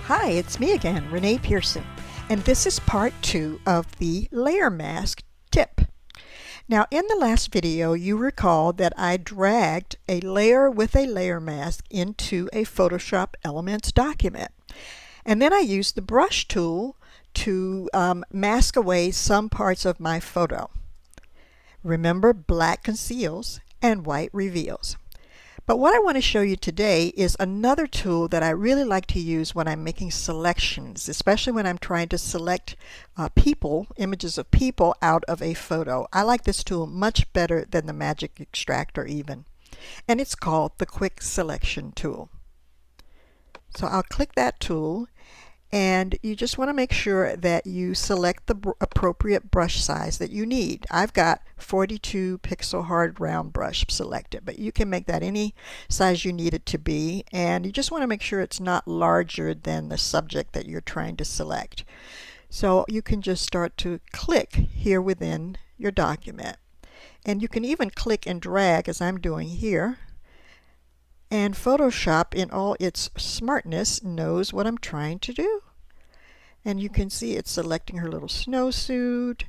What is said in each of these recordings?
Hi, it's me again, Renee Pearson, and this is part 2 of the layer mask tip. Now, in the last video, you recall that I dragged a layer with a layer mask into a Photoshop Elements document. And then I used the brush tool to mask away some parts of my photo. Remember, black conceals and white reveals. But what I want to show you today is another tool that I really like to use when I'm making selections, especially when I'm trying to select images of people out of a photo. I like this tool much better than the Magic Extractor even. And it's called the Quick Selection tool. So I'll click that tool, and you just want to make sure that you select the appropriate brush size that you need. I've got 42 pixel hard round brush selected, but you can make that any size you need it to be, and you just want to make sure it's not larger than the subject that you're trying to select. So you can just start to click here within your document, and you can even click and drag as I'm doing here. And Photoshop, in all its smartness, knows what I'm trying to do. And you can see it's selecting her little snowsuit.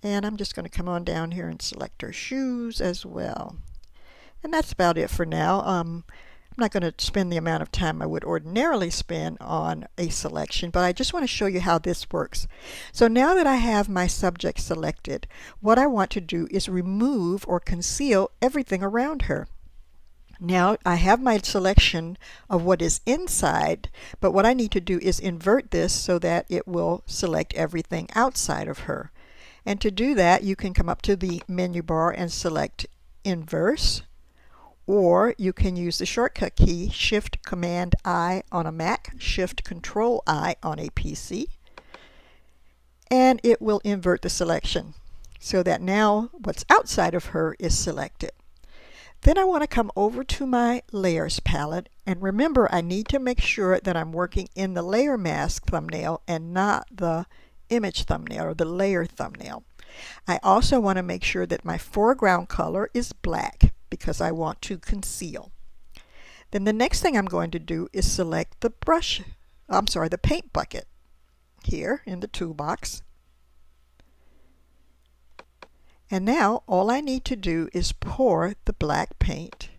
And I'm just going to come on down here and select her shoes as well. And that's about it for now. I'm not going to spend the amount of time I would ordinarily spend on a selection, but I just want to show you how this works. So now that I have my subject selected, what I want to do is remove or conceal everything around her. Now I have my selection of what is inside, but what I need to do is invert this so that it will select everything outside of her. And to do that, you can come up to the menu bar and select Inverse, or you can use the shortcut key Shift-Command-I on a Mac, Shift-Control-I on a PC, and it will invert the selection so that now what's outside of her is selected. Then I want to come over to my Layers palette, and remember, I need to make sure that I'm working in the layer mask thumbnail and not the image thumbnail or the layer thumbnail. I also want to make sure that my foreground color is black because I want to conceal. Then the next thing I'm going to do is select the the paint bucket here in the toolbox. And now all I need to do is pour the black paint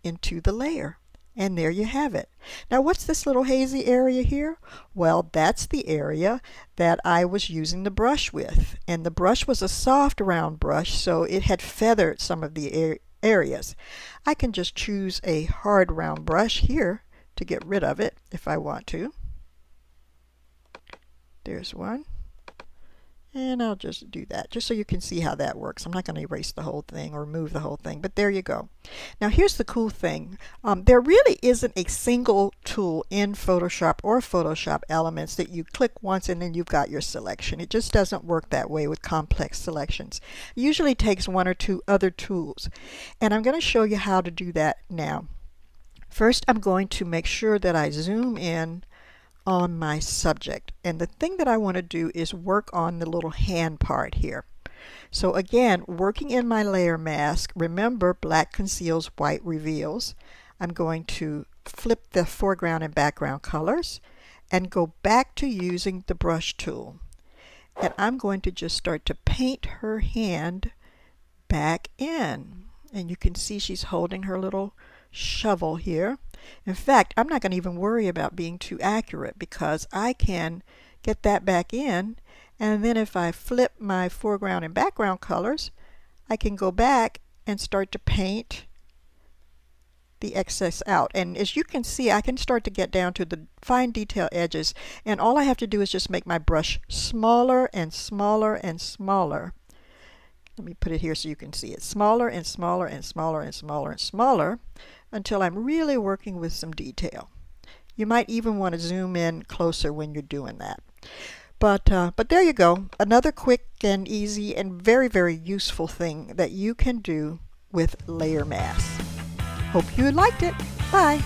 into the layer. And there you have it. Now what's this little hazy area here? Well, that's the area that I was using the brush with. And the brush was a soft round brush, so it had feathered some of the areas. I can just choose a hard round brush here to get rid of it if I want to. There's one. And I'll just do that, just so you can see how that works. I'm not going to erase the whole thing or remove the whole thing, but there you go. Now here's the cool thing. There really isn't a single tool in Photoshop or Photoshop Elements that you click once and then you've got your selection. It just doesn't work that way with complex selections. It usually takes one or two other tools. And I'm going to show you how to do that now. First, I'm going to make sure that I zoom in on my subject, and the thing that I want to do is work on the little hand part here. So again, working in my layer mask, remember black conceals, white reveals. I'm going to flip the foreground and background colors and go back to using the brush tool, and I'm going to just start to paint her hand back in, and you can see she's holding her little shovel here. In fact, I'm not going to even worry about being too accurate because I can get that back in, and then if I flip my foreground and background colors, I can go back and start to paint the excess out. And as you can see, I can start to get down to the fine detail edges, and all I have to do is just make my brush smaller and smaller and smaller. Let me put it here so you can see it. Smaller and smaller and smaller and smaller and smaller until I'm really working with some detail. You might even want to zoom in closer when you're doing that. But there you go. Another quick and easy and very, very useful thing that you can do with layer masks. Hope you liked it. Bye.